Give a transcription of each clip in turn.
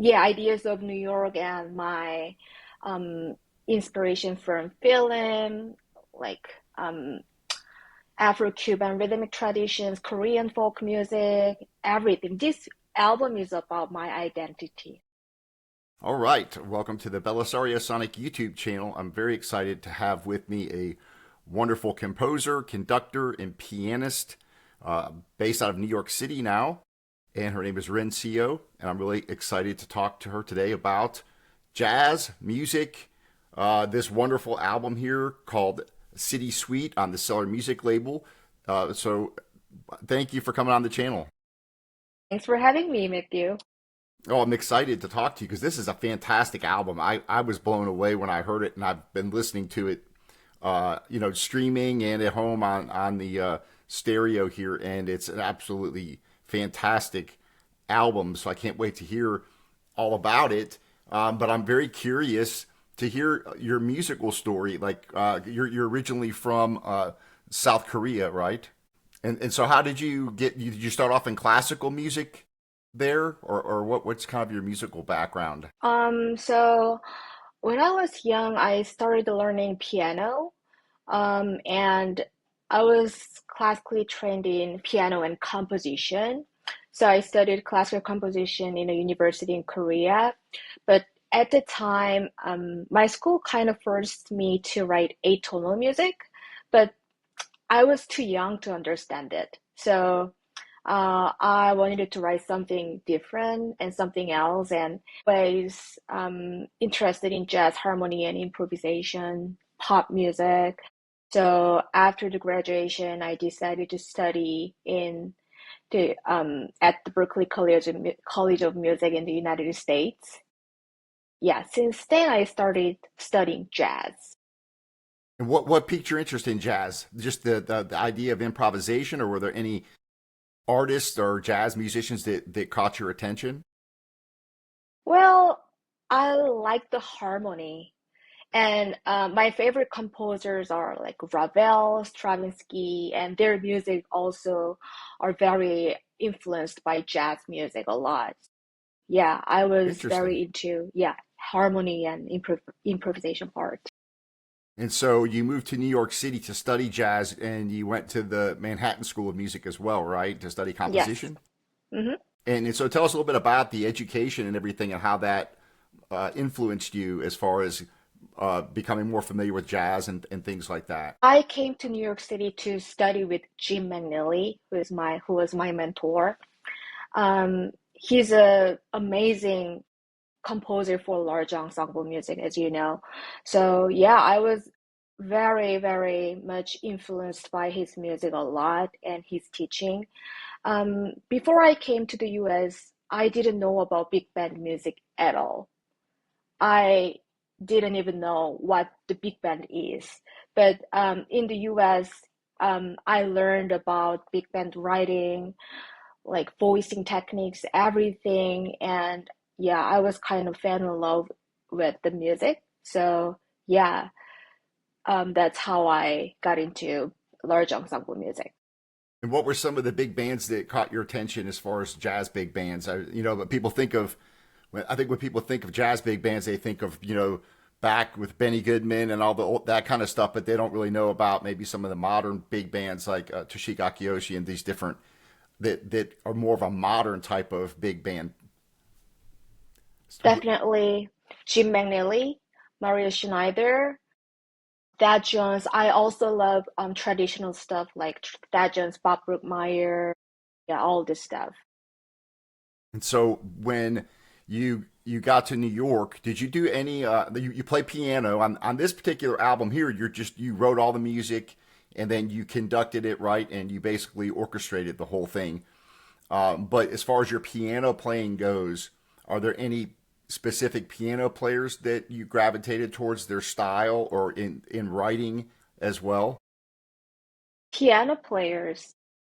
yeah, ideas of New York and my um, inspiration from film, like um, Afro-Cuban rhythmic traditions, Korean folk music, everything. This album is about my identity. All right, welcome to the Belisario Sonic YouTube channel. I'm very excited to have with me a wonderful composer, conductor, and pianist based out of New York City now. And her name is Rin Seo. And I'm really excited to talk to her today about jazz, music, this wonderful album here called City Suite on the Cellar music label. So thank you for coming on the channel. Thanks for having me, Matthew. Oh, I'm excited to talk to you because this is a fantastic album. I was blown away when I heard it, and I've been listening to it, streaming and at home on the stereo here, and it's an absolutely fantastic album. So I can't wait to hear all about it. But I'm very curious to hear your musical story. Like you're originally from South Korea, right? And so how did you did you start off in classical music there, or what's kind of your musical background? So when I was young, I started learning piano, and I was classically trained in piano and composition. So I studied classical composition in a university in Korea. But at the time, my school kind of forced me to write atonal music, but I was too young to understand it. So I wanted to write something different and something else, and was interested in jazz harmony and improvisation, pop music. So after the graduation, I decided to study in the at the Berklee College of Music in the United States. Yeah, since then I started studying jazz. And what piqued your interest in jazz? Just the idea of improvisation, or were there any artists or jazz musicians that caught your attention? Well, I like the harmony. And my favorite composers are like Ravel, Stravinsky, and their music also are very influenced by jazz music a lot. Yeah, I was Interesting. very into, yeah, harmony and improvisation part. And so you moved to New York City to study jazz, and you went to the Manhattan School of Music as well, right, to study Yes. composition. Hmm. And so tell us a little bit about the education and everything, and how that influenced you as far as becoming more familiar with jazz and things like that. I came to New York City to study with Jim McNeely, who was my mentor. He's a amazing composer for large ensemble music, as you know. So yeah, I was very, very much influenced by his music a lot and his teaching. Before I came to the US, I didn't know about big band music at all. I didn't even know what the big band is. But in the US, I learned about big band writing, like voicing techniques, everything. And yeah, I was kind of fell in love with the music. So yeah, that's how I got into large ensemble music. And what were some of the big bands that caught your attention as far as jazz big bands? But people think of, I think when people think of jazz big bands, they think of, back with Benny Goodman and all that kind of stuff, but they don't really know about maybe some of the modern big bands like Toshiko Akiyoshi and these different that are more of a modern type of big band. Definitely Jim McNeely, Maria Schneider, Thad Jones. I also love traditional stuff like Thad Jones, Bob Brookmeyer, yeah, all this stuff. And so when you got to New York, did you do any? You play piano on this particular album here. You wrote all the music and then you conducted it, right, and you basically orchestrated the whole thing. But as far as your piano playing goes, are there any specific piano players that you gravitated towards their style or in writing as well? Piano players.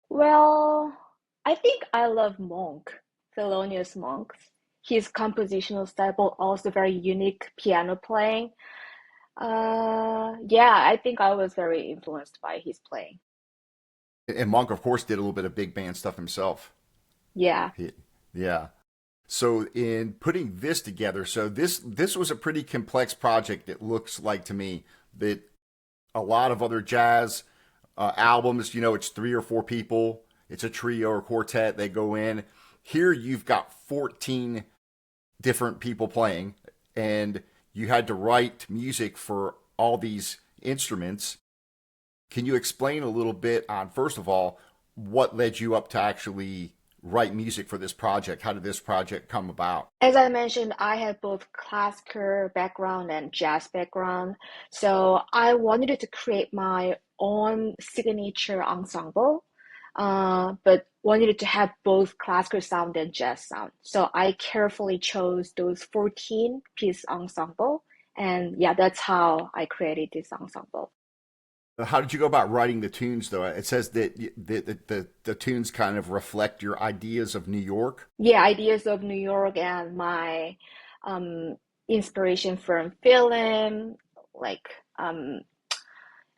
Well, I think I love Monk, Thelonious Monk. His compositional style, but also very unique piano playing. Yeah, I think I was very influenced by his playing. And Monk, of course, did a little bit of big band stuff himself. Yeah. He, yeah. So in putting this together, so this was a pretty complex project. It looks like to me that a lot of other jazz albums, it's three or four people, it's a trio or quartet. They go in. Here you've got 14 different people playing, and you had to write music for all these instruments. Can you explain a little bit on, first of all, what led you up to actually write music for this project? How did this project come about? As I mentioned, I have both classical background and jazz background. So I wanted to create my own signature ensemble, but wanted to have both classical sound and jazz sound. So I carefully chose those 14-piece ensemble. And yeah, that's how I created this ensemble. How did you go about writing the tunes, though? It says that the tunes kind of reflect your ideas of New York. Yeah, ideas of New York and my um, inspiration from film, like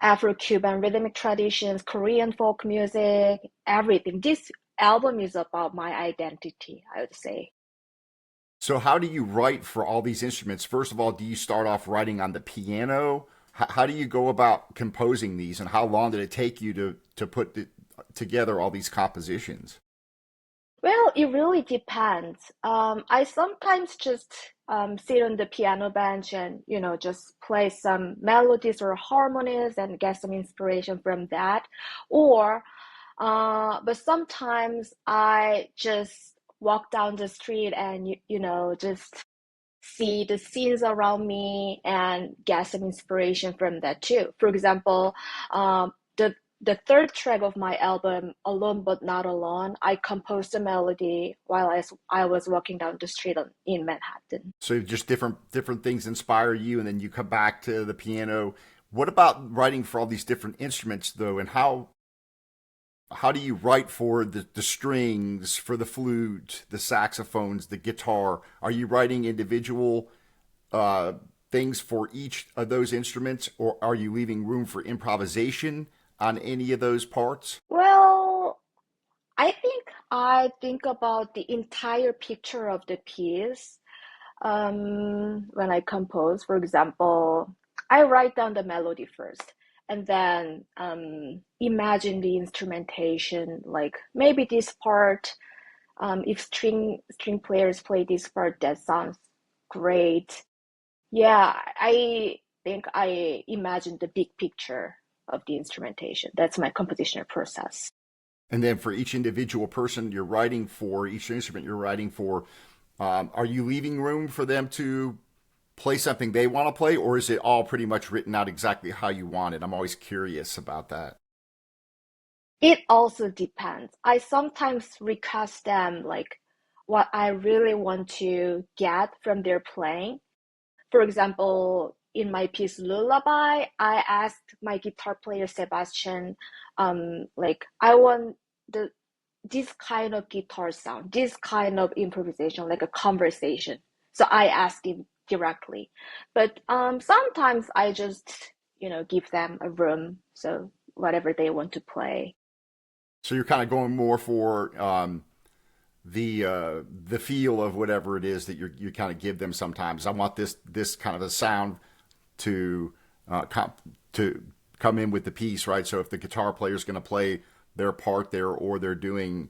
Afro-Cuban rhythmic traditions, Korean folk music, everything. This album is about my identity, I would say. So, how do you write for all these instruments? First of all, do you start off writing on the piano? How do you go about composing these, and how long did it take you to put together all these compositions? Well, it really depends. I sometimes just sit on the piano bench and, just play some melodies or harmonies and get some inspiration from that. Or, but sometimes I just walk down the street and, just see the scenes around me and get some inspiration from that too. For example, the third track of my album, Alone But Not Alone, I composed a melody while I was walking down the street in Manhattan. So, just different things inspire you, and then you come back to the piano. What about writing for all these different instruments, though, and how do you write for the strings, for the flute, the saxophones, the guitar? Are you writing individual uh, things for each of those instruments, or are you leaving room for improvisation on any of those parts? Well, I think about the entire picture of the piece. When I compose, for example, I write down the melody first and then imagine the instrumentation, like maybe this part, if string players play this part, that sounds great. Yeah, I think I imagine the big picture of the instrumentation. That's my compositional process. And then for each individual person you're writing for, each instrument you're writing for, are you leaving room for them to play something they want to play, or is it all pretty much written out exactly how you want it? I'm always curious about that. It also depends. I sometimes request them like what I really want to get from their playing. For example, in my piece Lullaby, I asked my guitar player Sebastian, like I want the this kind of guitar sound, this kind of improvisation, like a conversation. So I asked him directly. But sometimes I just, give them a room, so whatever they want to play. So you're kind of going more for the feel of whatever it is that you kind of give them. Sometimes I want this kind of a sound to to come in with the piece, right? So if the guitar player is going to play their part there, or they're doing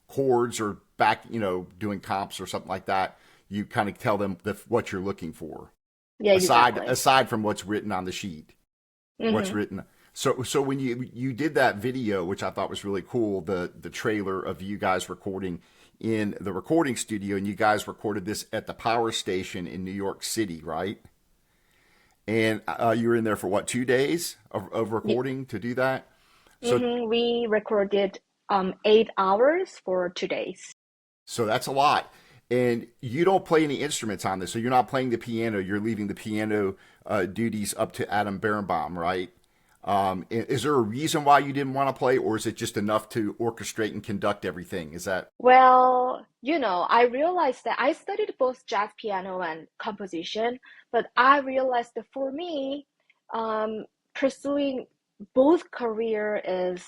chords or back, doing comps or something like that, you kind of tell them what you're looking for, Yeah, exactly. aside from what's written on the sheet, what's Hmm. written. So when you did that video, which I thought was really cool, the trailer of you guys recording in the recording studio, and you guys recorded this at the Power Station in New York City, right? And you were in there for what, 2 days of recording to do that? So We recorded 8 hours for 2 days. so that's a lot. And you don't play any instruments on this, so you're not playing the piano. You're leaving the piano duties up to Adam Berenbaum, right? Is there a reason why you didn't want to play, or is it just enough to orchestrate and conduct everything? Is that Well, I realized that I studied both jazz piano and composition, but I realized that for me, pursuing both career is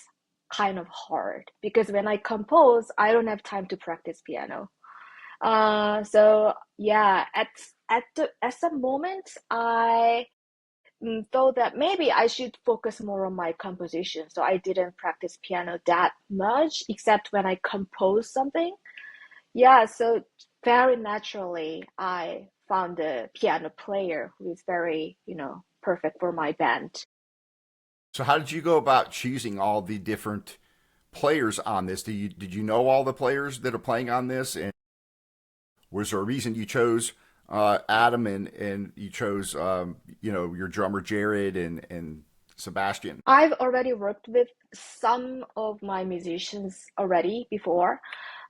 kind of hard because when I compose, I don't have time to practice piano. So yeah, at some moments, I thought that maybe I should focus more on my composition. So I didn't practice piano that much, except when I compose something. Yeah, so very naturally, I found a piano player who is very, perfect for my band. So how did you go about choosing all the different players on this? Did you know all the players that are playing on this, and was there a reason you chose Adam and you chose your drummer Jared and Sebastian? I've already worked with some of my musicians already before,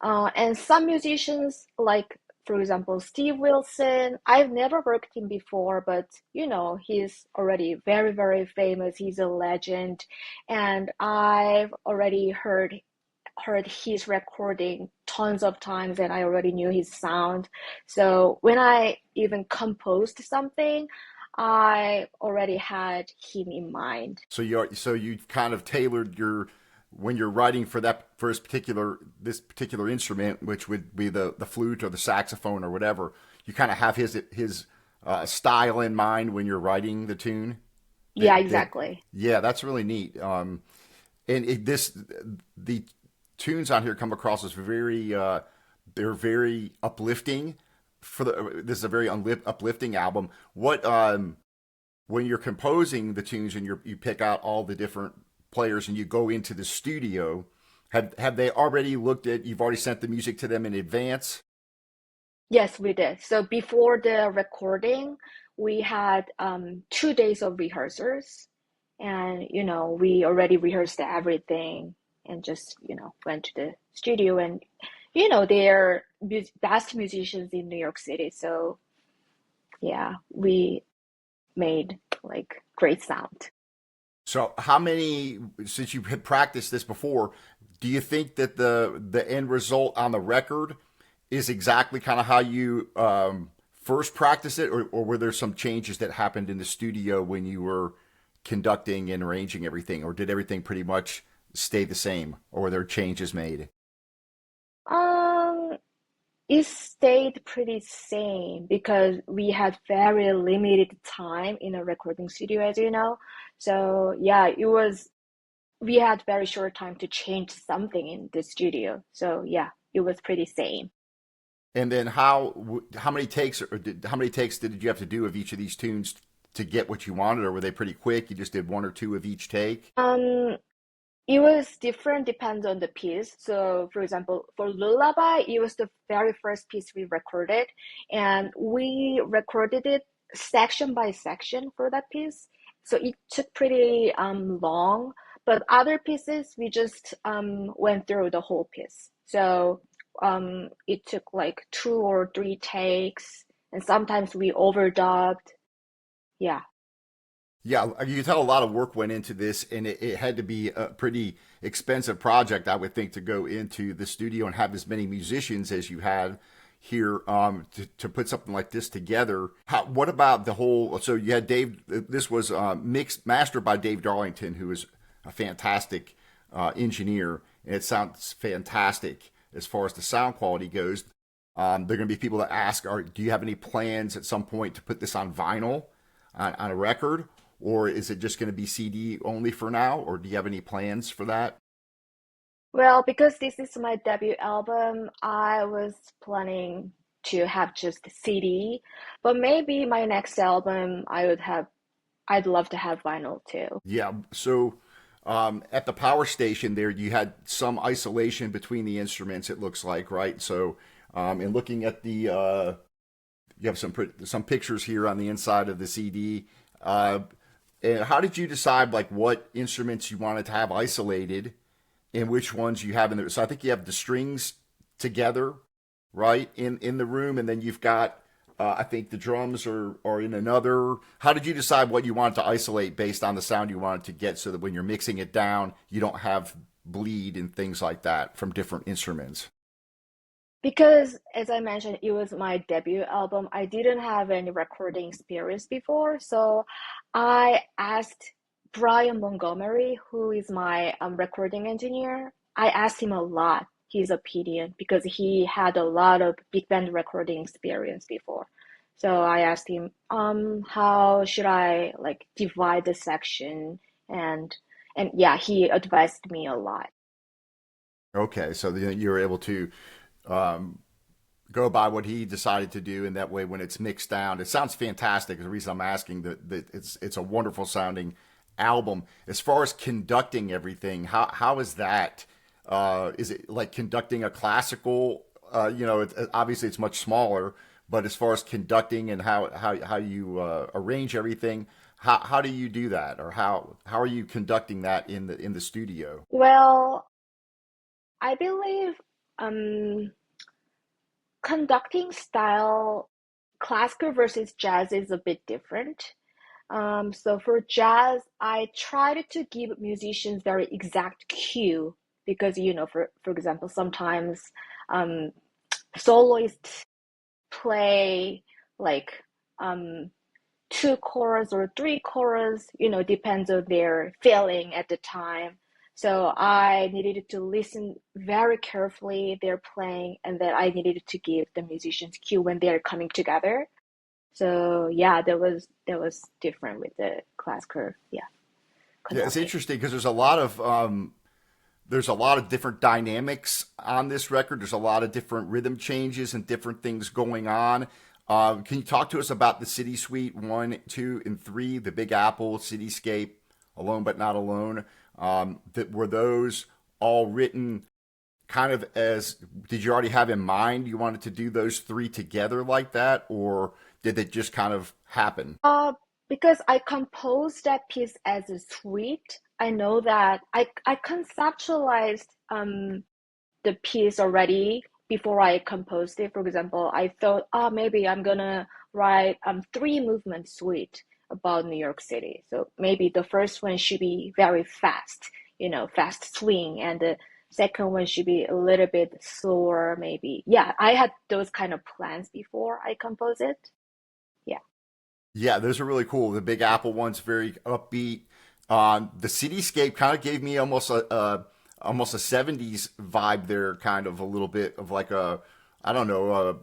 and some musicians, like for example Steve Wilson, I've never worked him before, but he's already very, very famous. He's a legend, and I've already heard his recording tons of times, and I already knew his sound. So when I even composed something, I already had him in mind. So you kind of tailored your when you're writing for this particular instrument, which would be the flute or the saxophone or whatever. You kind of have his style in mind when you're writing the tune. Yeah, That exactly. yeah, that's really neat. And the tunes on here come across as they're very uplifting. This is a very uplifting album. What when you're composing the tunes and you pick out all the different players and you go into the studio, have they already looked at? You've already sent the music to them in advance. Yes, we did. So before the recording, we had 2 days of rehearsals, and we already rehearsed everything, and just went to the studio, and they're best musicians in New York City, so yeah, we made like great sound. So how many? Since you had practiced this before, do you think that the end result on the record is exactly kind of how you first practiced it, or were there some changes that happened in the studio when you were conducting and arranging everything, or did everything pretty much stay the same, or were there changes made? Um, it stayed pretty same because we had very limited time in a recording studio, as you know. So yeah, we had very short time to change something in the studio. So yeah, it was pretty same. And then how many takes did you have to do of each of these tunes to get what you wanted, or were they pretty quick? You just did one or two of each take. Um, It was different, depends on the piece. So, for example, for Lullaby, it was the very first piece we recorded, and we recorded it section by section for that piece. So it took pretty long, but other pieces we just went through the whole piece. So it took like 2 or 3 takes, and sometimes we overdubbed. Yeah. Yeah, you can tell a lot of work went into this, and it had to be a pretty expensive project, I would think, to go into the studio and have as many musicians as you had here to put something like this together. What about the whole? So you had Dave. This was mixed, mastered by Dave Darlington, who is a fantastic engineer, and it sounds fantastic as far as the sound quality goes. There are going to be people that ask, do you have any plans at some point to put this on vinyl, on a record? Or is it just going to be CD only for now? Or do you have any plans for that? Well, because this is my debut album, I was planning to have just CD, but maybe my next album I'd love to have vinyl too. Yeah. So at the power station there, you had some isolation between the instruments, it looks like, right? So, in looking at you have some pictures here on the inside of the CD. And how did you decide like what instruments you wanted to have isolated and which ones you have in there? So I think you have the strings together, right, in the room, and then you've got I think the drums are in another. How did you decide what you wanted to isolate based on the sound you wanted to get, so that when you're mixing it down, you don't have bleed and things like that from different instruments? Because, as I mentioned, it was my debut album. I didn't have any recording experience before, so I asked Brian Montgomery, who is my recording engineer. I asked him a lot. his opinion because he had a lot of big band recording experience before. So I asked him, how should I like divide the section and yeah, he advised me a lot. Okay, so you were able to um, go by what he decided to do, and that way, when it's mixed down, it sounds fantastic. The reason I'm asking that it's a wonderful sounding album. As far as conducting everything, how is that? Is it like conducting a classical? Obviously it's much smaller, but as far as conducting and how you arrange everything, how do you do that, or how are you conducting that in the studio? Well, I believe um conducting style, classical versus jazz is a bit different. So for jazz, I tried to give musicians very exact cue because, for example, sometimes um, soloists play like um, two chorus or three chorus, depends on their feeling at the time. So I needed to listen very carefully they're playing, and then I needed to give the musicians cue when they're coming together. So yeah, that was different with the classical, yeah, Yeah, it's conducting. interesting because there's a lot of different dynamics on this record. There's a lot of different rhythm changes and different things going on. Can you talk to us about the City Suite 1, 2, and 3, the Big Apple, Cityscape, Alone but Not Alone? That were those all written kind of as, did you already have in mind you wanted to do those three together like that, or did it just kind of happen? Because I composed that piece as a suite, I know that I conceptualized the piece already before I composed it. For example, I thought, oh, maybe I'm gonna write three movement suite about New York City. So maybe the first one should be very fast, fast swing, and the second one should be a little bit slower, maybe. Yeah, I had those kind of plans before I composed it. Yeah. Yeah, those are really cool. The Big Apple one's very upbeat. The Cityscape kind of gave me almost a '70s vibe there, kind of a little bit of like a, I don't know,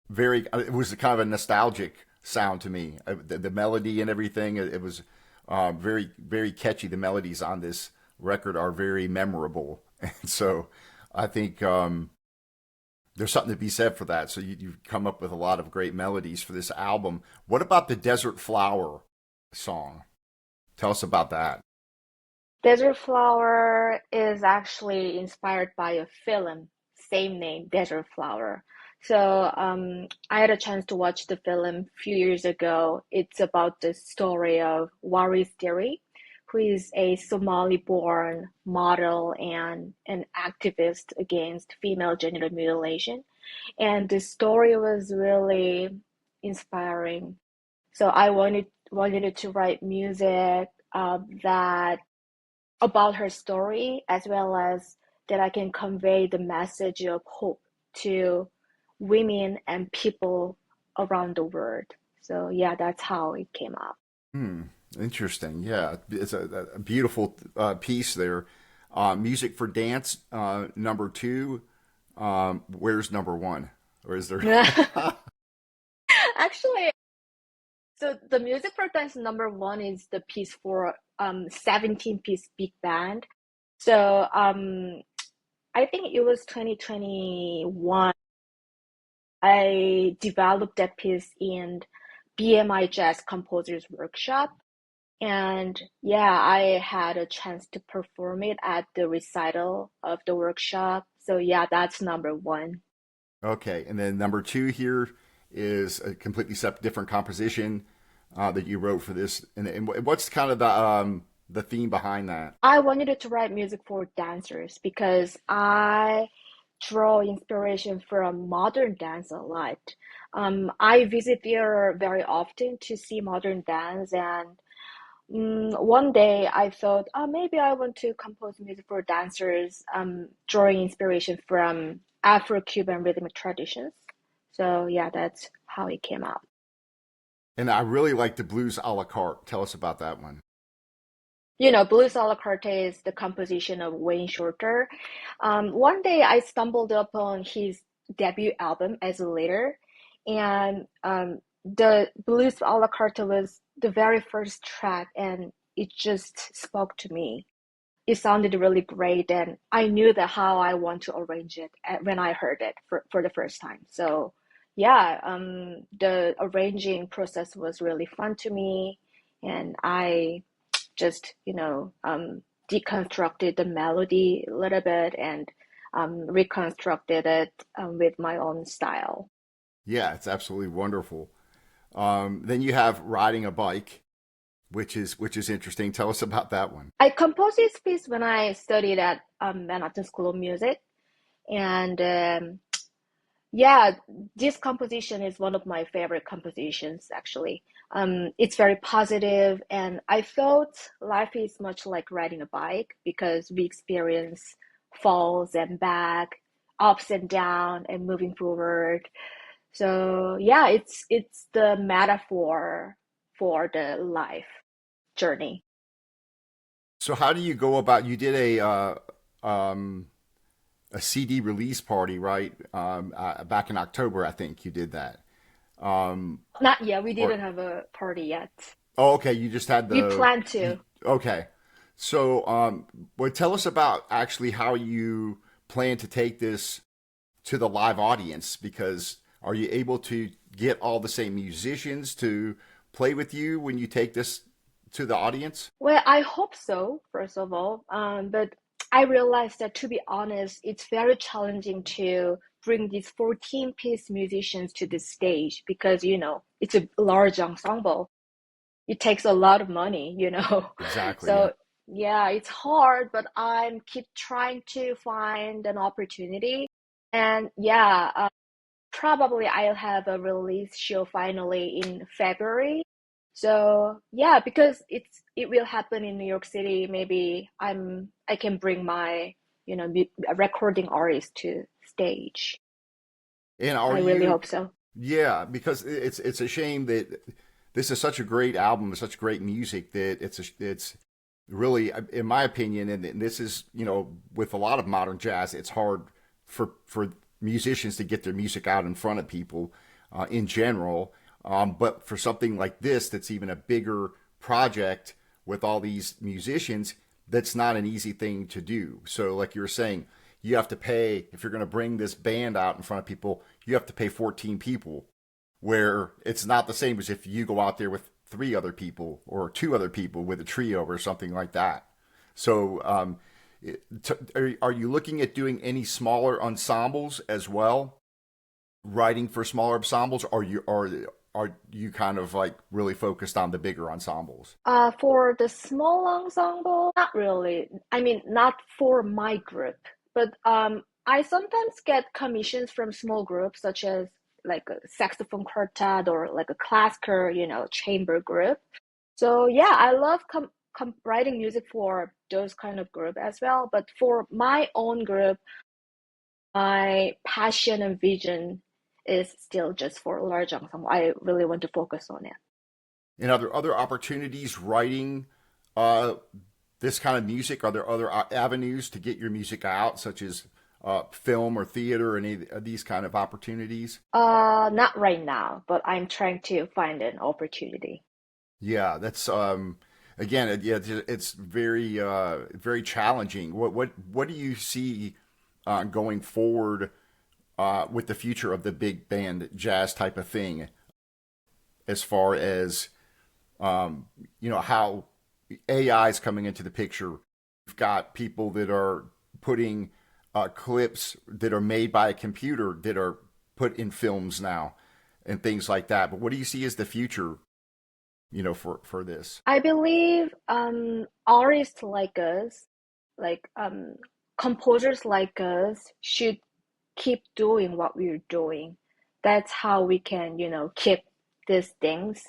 very. It was kind of a nostalgic sound to me. The melody and everything, it was very very catchy. The melodies on this record are very memorable, and so I think there's something to be said for that. So you've come up with a lot of great melodies for this album. What about the Desert Flower song? Tell us about that. Desert Flower is actually inspired by a film, same name, Desert Flower. So I had a chance to watch the film a few years ago. It's about the story of Waris Dirie, who is a Somali-born model and an activist against female genital mutilation. And the story was really inspiring. So I wanted to write music that about her story, as well as that I can convey the message of hope to women and people around the world. So yeah, that's how it came up. Hmm. Interesting. Yeah, it's a beautiful piece there. Music for Dance, number two. Where's number one? Or is there? Actually, so the music for dance number one is the piece for 17 piece big band. So I think it was 2021. I developed that piece in BMI Jazz Composers Workshop. And yeah, I had a chance to perform it at the recital of the workshop. So yeah, that's number one. Okay, and then number two here is a completely separate, different composition that you wrote for this. And what's kind of the theme behind that? I wanted to write music for dancers because I draw inspiration from modern dance a lot. I visit there very often to see modern dance, and one day I thought, oh, maybe I want to compose music for dancers, drawing inspiration from Afro-Cuban rhythmic traditions. So yeah, that's how it came out. And I really like the Blues a la carte. Tell us about that one. Blues a la carte is the composition of Wayne Shorter. One day I stumbled upon his debut album as a leader, and the Blues a la carte was the very first track, and it just spoke to me. It sounded really great, and I knew that how I want to arrange it when I heard it for the first time. So, yeah, the arranging process was really fun to me, and I just, deconstructed the melody a little bit and reconstructed it with my own style. Yeah, it's absolutely wonderful. Then you have riding a bike, which is interesting. Tell us about that one. I composed this piece when I studied at Manhattan School of Music, and yeah, this composition is one of my favorite compositions, actually. It's very positive, and I felt life is much like riding a bike because we experience falls and back, ups and down, and moving forward. So yeah, it's the metaphor for the life journey. So how do you go about? You did um, a CD release party, right? Back in October, I think you did that. Not yet, we Or didn't have a party yet. oh, okay, you just had We the plan you, to. okay. So, well, tell us about actually how you plan to take this to the live audience because are you able to get all the same musicians to play with you when you take this to the audience? Well, I hope so, first of all. But I realized that to be honest, it's very challenging to bring these 14-piece musicians to the stage because, it's a large ensemble. It takes a lot of money. Exactly, yeah. So yeah, it's hard, but I'm keep trying to find an opportunity. And yeah, probably I'll have a release show finally in February. So yeah, because it will happen in New York City, maybe I can bring my, recording artist to stage. And are I really you hope so. yeah, because it's a shame that this is such a great album, such great music that it's really, in my opinion, and this is with a lot of modern jazz, it's hard for musicians to get their music out in front of people in general. But for something like this, that's even a bigger project with all these musicians, that's not an easy thing to do. So, like you were saying, you have to pay if you're going to bring this band out in front of people. You have to pay 14 people where it's not the same as if you go out there with three other people or two other people with a trio or something like that. So, are you looking at doing any smaller ensembles as well? Writing for smaller ensembles, or are you kind of like really focused on the bigger ensembles? For the small ensemble, not really. I mean, not for my group, but I sometimes get commissions from small groups such as like a saxophone quartet or like a classical, chamber group. So yeah, I love writing music for those kind of group as well. But for my own group, my passion and vision is still just for large ensemble. I really want to focus on it. And are there other opportunities writing uh, this kind of music? Are there other avenues to get your music out, such as film or theater, or any of these kind of opportunities? Not right now, but I'm trying to find an opportunity. Yeah, that's again, yeah, it's very very challenging. What do you see going forward with the future of the big band jazz type of thing, as far as how AI is coming into the picture? We've got people that are putting clips that are made by a computer that are put in films now and things like that. But what do you see as the future, for this? I believe artists like us, like composers like us, should keep doing what we're doing. That's how we can, keep these things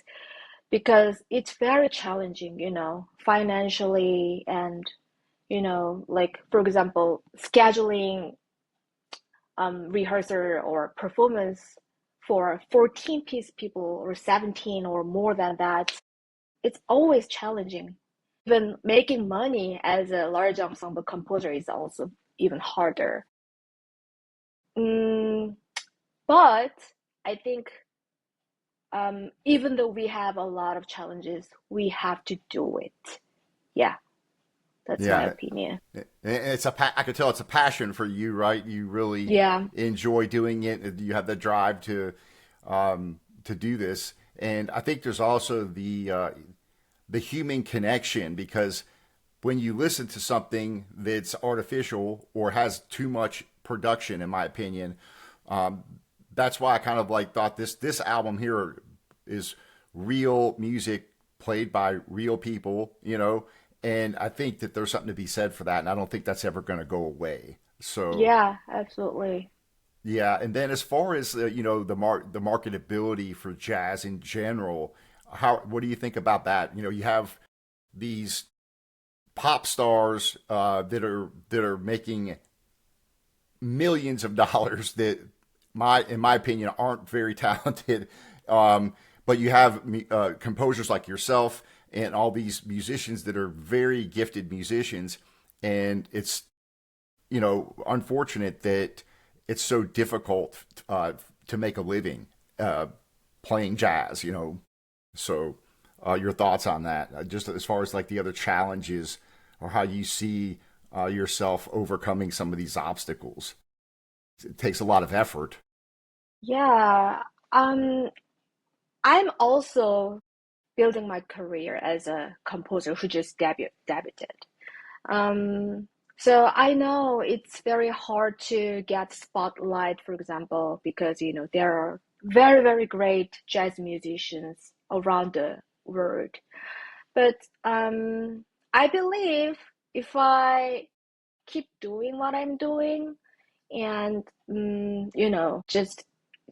because it's very challenging, financially and, like for example, scheduling rehearsal or performance for 14-piece people or 17 or more than that. It's always challenging. Even making money as a large ensemble composer is also even harder. Mm, but I think even though we have a lot of challenges, we have to do it. Yeah, that's my Yeah, opinion. it's I could tell it's a passion for you, right? You really Yeah, enjoy doing it. You have the drive to do this, and I think there's also the human connection because when you listen to something that's artificial or has too much production, in my opinion, um, that's why I kind of like thought this album here is real music played by real people, and I think that there's something to be said for that, and I don't think that's ever going to go away. So yeah, absolutely. yeah, and then as far as the marketability for jazz in general, how what do you think about that? You have these pop stars that are making millions of dollars that in my opinion aren't very talented. But you have composers like yourself and all these musicians that are very gifted musicians, and it's unfortunate that it's so difficult to make a living uh, playing jazz. So your thoughts on that, just as far as like the other challenges or how you see yourself overcoming some of these obstacles. It takes a lot of effort. Yeah, um, I'm also building my career as a composer who just debuted. Um, so I know it's very hard to get spotlight, for example, because there are very, very great jazz musicians around the world. But I believe if I keep doing what I'm doing and just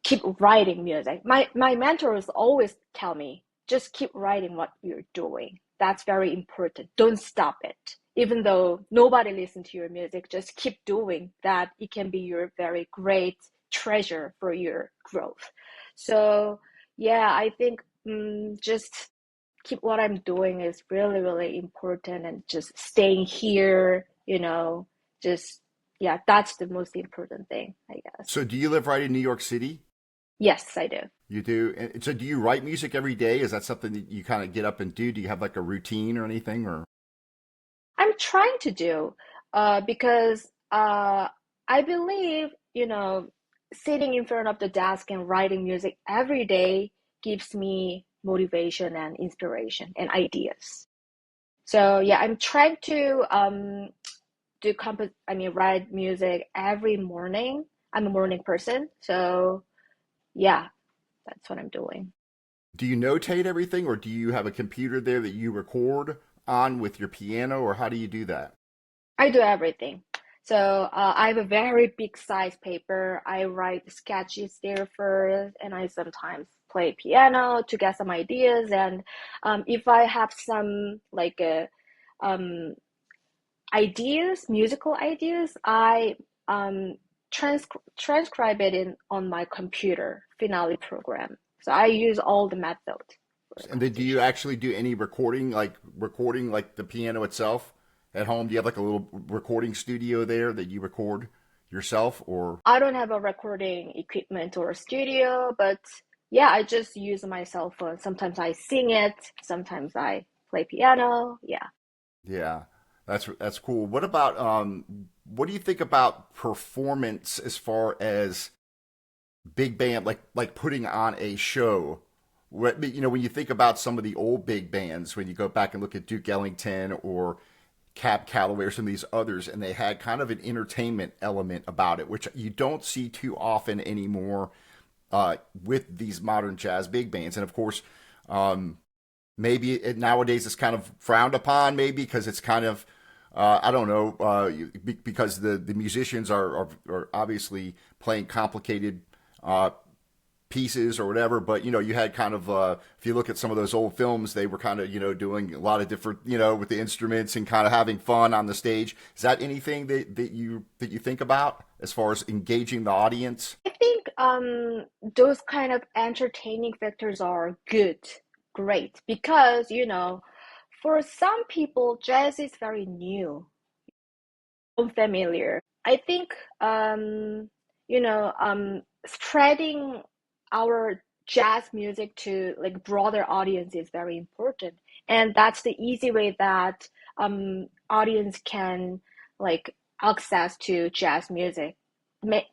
keep writing music. My mentors always tell me, just keep writing what you're doing. That's very important. Don't stop it. Even though nobody listens to your music, just keep doing that. It can be your very great treasure for your growth. So yeah, I think just keep what I'm doing is really, really important and just staying here, just yeah, that's the most important thing, I guess. So, do you live right in New York City? Yes, I do. You do. And so, do you write music every day? Is that something that you kind of get up and do? Do you have like a routine or anything? Or I'm trying to do because I believe, sitting in front of the desk and writing music every day gives me motivation and inspiration and ideas. So yeah, I'm trying to write music every morning. I'm a morning person, so yeah, that's what I'm doing. do you notate everything, or do you have a computer there that you record on with your piano, or how do you do that? I do everything. So I have a very big size paper. I write sketches there first, and I sometimes play piano to get some ideas. And if I have some um, ideas, musical ideas, I transcribe it in on my computer Finale program. So I use all the method for And then, do you composition. actually do any recording like the piano itself at home? Do you have like a little recording studio there that you record yourself, or I don't have a recording equipment or a studio, but yeah, I just use my cell phone. Sometimes I sing it, sometimes I play piano. Yeah. yeah, that's cool. What about what do you think about performance as far as big band like putting on a show? When you think about some of the old big bands, when you go back and look at Duke Ellington or Cab Calloway or some of these others, and they had kind of an entertainment element about it, which you don't see too often anymore with these modern jazz big bands. And of course, um, maybe nowadays it's kind of frowned upon, maybe because it's kind of I don't know because the musicians are obviously playing complicated uh, pieces or whatever. But you had kind of if you look at some of those old films, they were kind of doing a lot of different with the instruments and kind of having fun on the stage. Is that anything that you think about as far as engaging the audience? I think those kind of entertaining factors are good, great, because For some people, jazz is very new, unfamiliar. I think spreading our jazz music to like broader audience is very important. And that's the easy way that audience can like access to jazz music. May,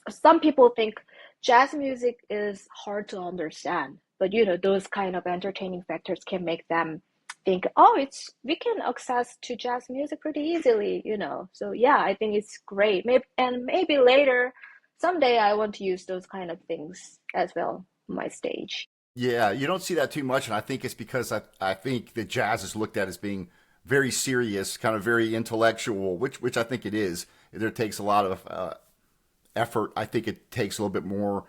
some people think jazz music is hard to understand, but those kind of entertaining factors can make them think, oh, it's we can access to jazz music pretty easily. So yeah, I think it's great. Maybe later, someday I want to use those kind of things as well on my stage. Yeah, you don't see that too much, and I think it's because I think that jazz is looked at as being very serious, kind of very intellectual, which I think it is. There takes a lot of effort. I think it takes a little bit more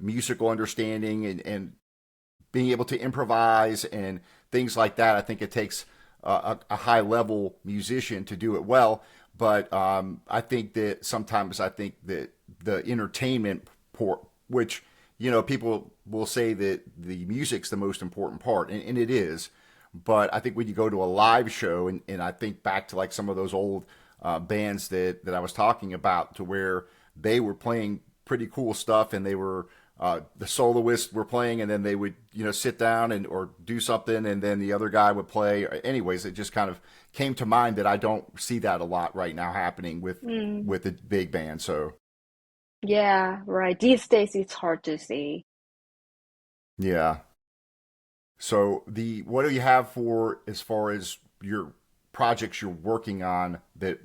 musical understanding and being able to improvise and things like that. I think it takes a high level musician to do it well. But I think that sometimes I think that the entertainment port, which people will say that the music's the most important part, and it is. But I think when you go to a live show, and I think back to like some of those old bands that I was talking about, to where they were playing pretty cool stuff, and they were the soloists were playing, and then they would sit down and or do something, and then the other guy would play. Anyways, it just kind of came to mind that I don't see that a lot right now happening Mm, with the big band. So yeah, right. These days it's hard to see. yeah. So the what do you have for as far as your projects you're working on that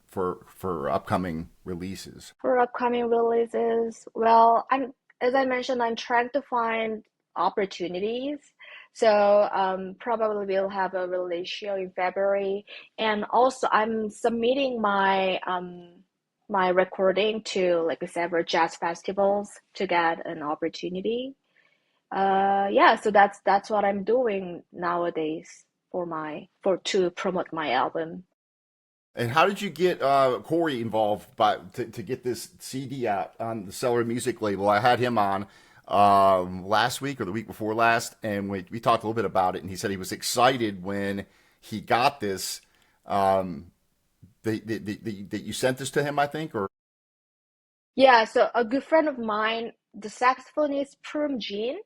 for upcoming releases? For upcoming releases, well, as I mentioned, I'm trying to find opportunities. So probably we'll have a release show in February, and also I'm submitting my recording to like several jazz festivals to get an opportunity. Yeah, so that's what I'm doing nowadays for to promote my album. And how did you get Corey involved to get this CD out on the Cellar music label? I had him on last week or the week before last, and we talked a little bit about it. And he said he was excited when he got this. Um, that you sent this to him, I think, or Yeah, so a good friend of mine, the saxophonist Prum Jean,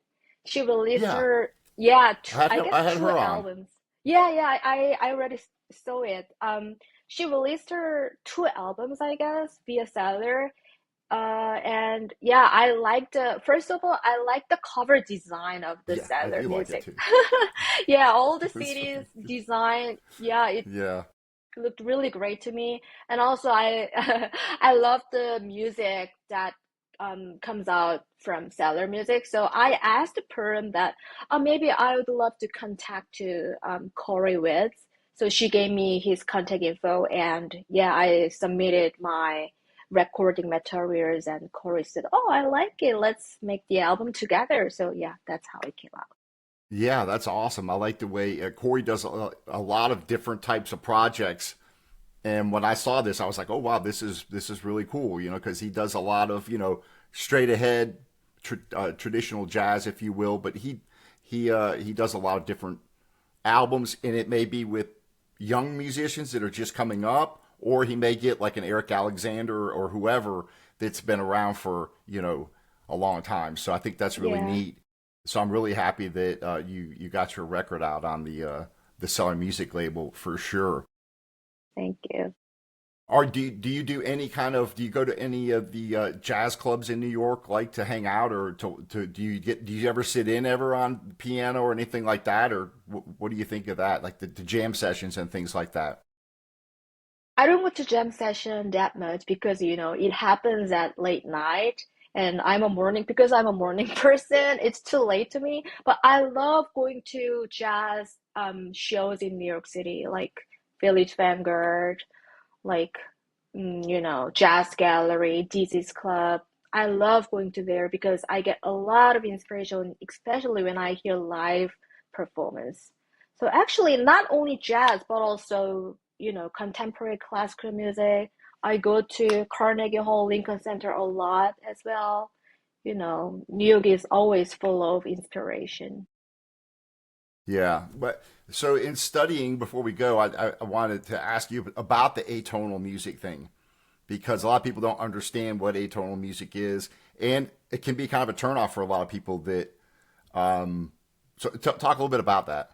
she released yeah, her, yeah, I guess I had two her on. albums. Yeah, yeah, I already saw it. She released her two albums, I guess, via Cellar. And yeah, I like first of all, I like the cover design of the Yeah, I Cellar do like it music. too. Yeah, all the It was CDs really good. design, yeah, it Yeah, looked really great to me. And also, I I love the music that comes out from Cellar Music. So I asked Perm that maybe I would love to contact to Corey with. So she gave me his contact info, and yeah, I submitted my recording materials, and Corey said, "Oh, I like it. Let's make the album together." So yeah, that's how it came out. yeah, that's awesome. I like the way Corey does a lot of different types of projects. And when I saw this, I was like, "Oh wow, this is really cool," because he does a lot of straight ahead traditional jazz, if you will. But he does a lot of different albums, and it may be with young musicians that are just coming up, or he may get like an Eric Alexander or whoever that's been around for a long time. So I think that's really Yeah, neat. So I'm really happy that you got your record out on the Cellar Music label for sure. thank you. Or do you do any kind of do you go to any of the jazz clubs in New York like to hang out or to do you ever sit in ever on piano or anything like that or what do you think of that like the jam sessions and things like that? I don't go to jam session that much because it happens at late night and because I'm a morning person, it's too late to me. But I love going to jazz shows in New York City, like Village Vanguard, like Jazz Gallery, Dizzy's Club. I love going to there because I get a lot of inspiration, especially when I hear live performance. So actually, not only jazz, but also, contemporary classical music. I go to Carnegie Hall, Lincoln Center a lot as well. New York is always full of inspiration. Yeah, but so in studying before we go, I wanted to ask you about the atonal music thing because a lot of people don't understand what atonal music is, and it can be kind of a turnoff for a lot of people. That so talk a little bit about that.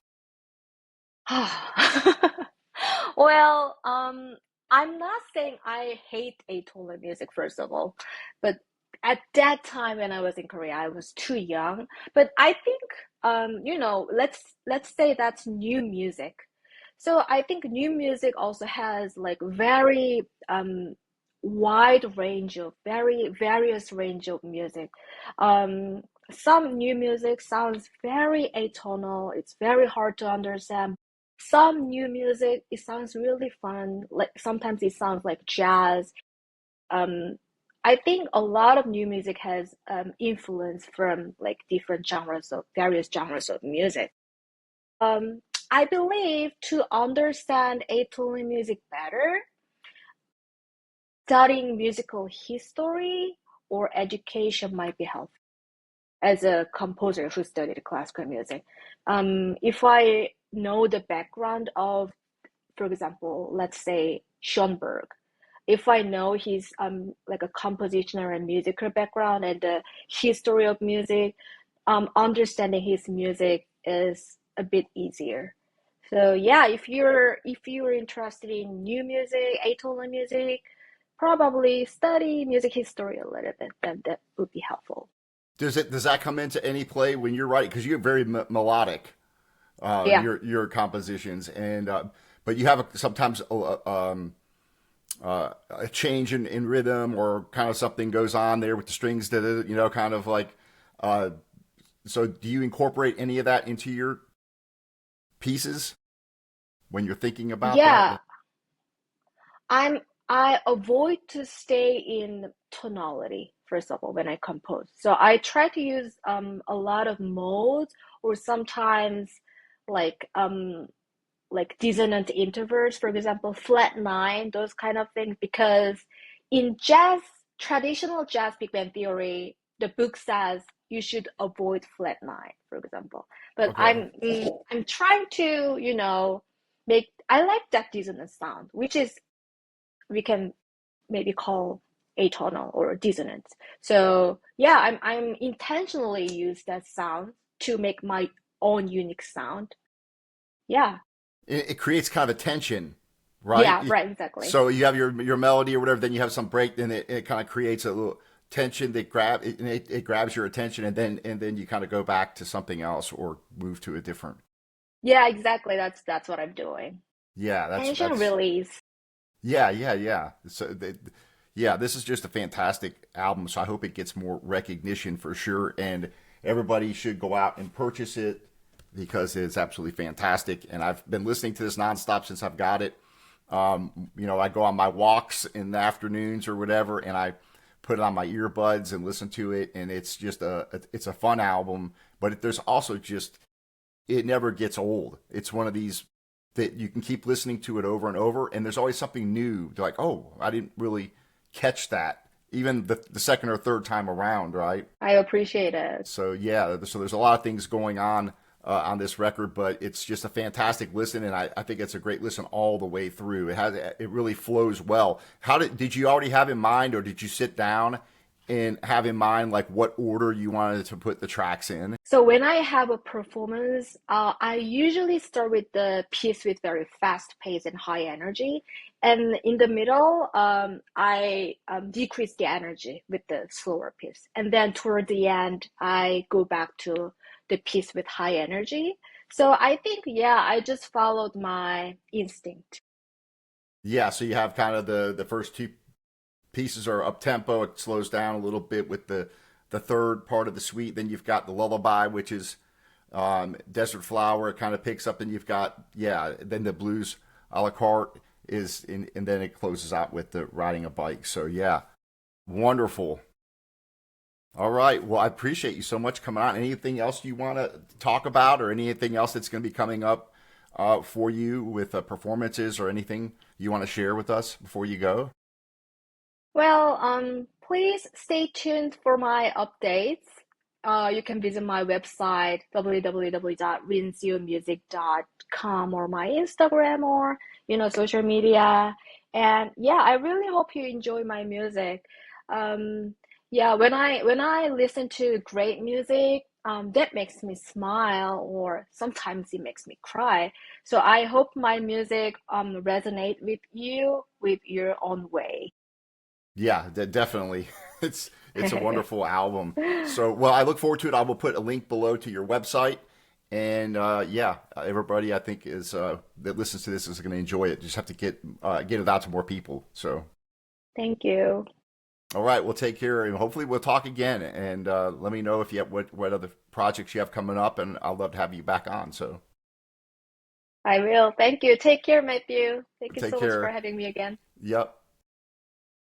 Well, I'm not saying I hate atonal music, first of all, but at that time when I was in Korea, I was too young. But I think, let's say that's new music. So I think new music also has like very wide range of very various range of music. Um, some new music sounds very atonal. It's very hard to understand. Some new music, it sounds really fun. Like sometimes it sounds like jazz. Um, I think a lot of new music has influence from like different genres of various genres of music. Um, I believe to understand atonal music better, studying musical history or education might be helpful as a composer who studied classical music. If I know the background of, for example, let's say Schoenberg, if I know his like a compositional and musical background and the history of music, understanding his music is a bit easier. So yeah, if you're interested in new music, atonal music, probably study music history a little bit, then that would be helpful. Does that come into any play when you're writing? Because you're very melodic, Yeah. your compositions, and but you have sometimes a change in rhythm or kind of something goes on there with the strings that kind of like. Uh, so do you incorporate any of that into your pieces when you're thinking about Yeah, that? I'm I avoid to stay in tonality, first of all, when I compose. So I try to use a lot of modes or sometimes like dissonant intervals, for example, flat nine, those kind of things, because in jazz, traditional jazz big band theory, the book says you should avoid flat nine, for example. But Okay. I'm trying to, make I like that dissonant sound, which is we can maybe call atonal or dissonant. So yeah, I'm intentionally use that sound to make my own unique sound. Yeah. It creates kind of a tension, Yeah, right? right, exactly. So you have your melody or whatever, then you have some break, then it kind of creates a little tension that it grabs your attention, and then you kind of go back to something else or move to a different. Yeah, exactly. That's what I'm doing. Yeah, Tension that's release. yeah. Yeah, this is just a fantastic album, so I hope it gets more recognition for sure, and everybody should go out and purchase it because it's absolutely fantastic. And I've been listening to this nonstop since I've got it. I go on my walks in the afternoons or whatever, and I put it on my earbuds and listen to it, and it's a fun album. But there's also just it never gets old. It's one of these that you can keep listening to it over and over, and there's always something new. They're like, oh, I didn't really catch that, even the second or third time around, right? I appreciate it. So yeah, so there's a lot of things going on this record, but it's just a fantastic listen, and I think it's a great listen all the way through. It really flows well. How did you already have in mind, or did you sit down and have in mind like what order you wanted to put the tracks in? So when I have a performance, I usually start with the piece with very fast pace and high energy, and in the middle, I decrease the energy with the slower piece, and then toward the end, I go back to the piece with high energy. So I think, yeah, I just followed my instinct. Yeah, so you have kind of the first two pieces are up tempo. It slows down a little bit with the third part of the suite. Then you've got the lullaby, which is Desert Flower. It kind of picks up, and you've got then the blues a la carte is in, and then it closes out with the riding a bike. So yeah, wonderful. All right. Well, I appreciate you so much coming on. Anything else you want to talk about, or anything else that's going to be coming up for you with performances, or anything you want to share with us before you go? Well, please stay tuned for my updates. You can visit my website www.rinseomusic.com or my Instagram or social media. And yeah, I really hope you enjoy my music. Um, yeah, when I listen to great music, that makes me smile or sometimes it makes me cry. So I hope my music resonate with you with your own way. Yeah, definitely. It's a wonderful album. So, well, I look forward to it. I will put a link below to your website, and yeah, everybody I think is that listens to this is going to enjoy it. Just have to get it out to more people. So, Thank you. all right, we'll take care, and hopefully we'll talk again. And let me know if you have what other projects you have coming up, and I'd love to have you back on. So, I will. Thank you. Take care, Matthew. Thank you take so much for care. having me again. Yep.